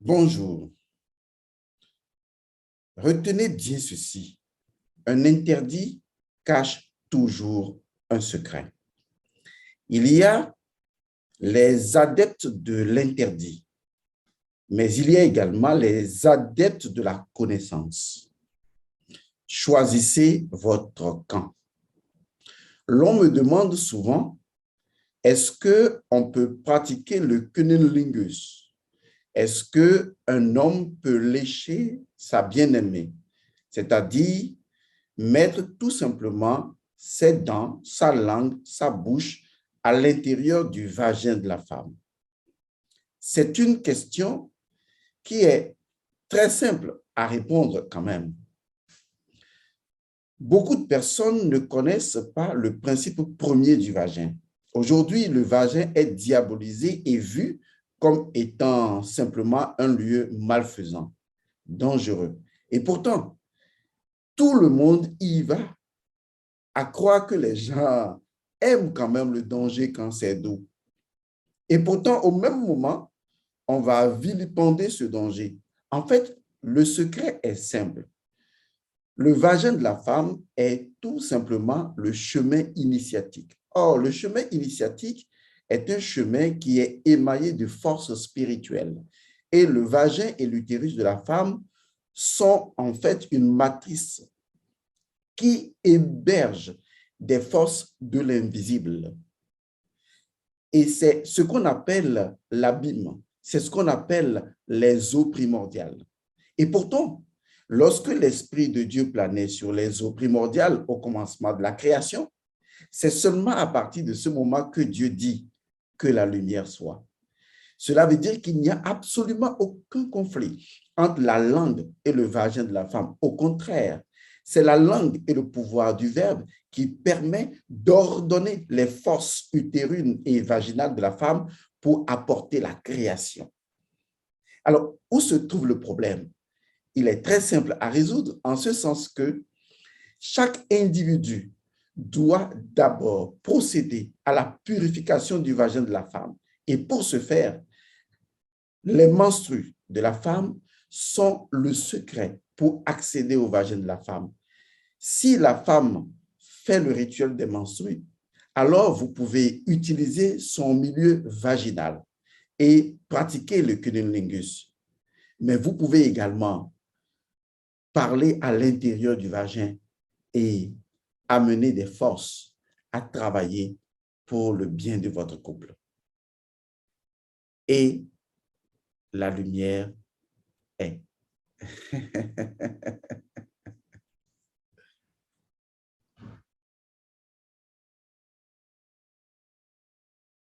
Bonjour. Retenez bien ceci. Un interdit cache toujours un secret. Il y a les adeptes de l'interdit, mais il y a également les adeptes de la connaissance. Choisissez votre camp. L'on me demande souvent, est-ce qu'on peut pratiquer le cunnilingus? Est-ce qu'un homme peut lécher sa bien-aimée? C'est-à-dire mettre tout simplement ses dents, sa langue, sa bouche à l'intérieur du vagin de la femme. C'est une question qui est très simple à répondre quand même. Beaucoup de personnes ne connaissent pas le principe premier du vagin. Aujourd'hui, le vagin est diabolisé et vu comme étant simplement un lieu malfaisant, dangereux. Et pourtant, tout le monde y va, à croire que les gens aiment quand même le danger quand c'est doux. Et pourtant, au même moment, on va vilipender ce danger. En fait, le secret est simple. Le vagin de la femme est tout simplement le chemin initiatique. Or, le chemin initiatique est un chemin qui est émaillé de forces spirituelles. Et le vagin et l'utérus de la femme sont en fait une matrice qui héberge des forces de l'invisible. Et c'est ce qu'on appelle l'abîme, c'est ce qu'on appelle les eaux primordiales. Et pourtant, lorsque l'Esprit de Dieu planait sur les eaux primordiales au commencement de la création, c'est seulement à partir de ce moment que Dieu dit que la lumière soit. Cela veut dire qu'il n'y a absolument aucun conflit entre la langue et le vagin de la femme. Au contraire, c'est la langue et le pouvoir du Verbe qui permet d'ordonner les forces utérines et vaginales de la femme pour apporter la création. Alors, où se trouve le problème? Il est très simple à résoudre en ce sens que chaque individu doit d'abord procéder à la purification du vagin de la femme. Et pour ce faire, les menstrues de la femme sont le secret pour accéder au vagin de la femme. Si la femme fait le rituel des menstrues, alors vous pouvez utiliser son milieu vaginal et pratiquer le cunnilingus. Mais vous pouvez également parler à l'intérieur du vagin et amener des forces à travailler pour le bien de votre couple. Et la lumière est.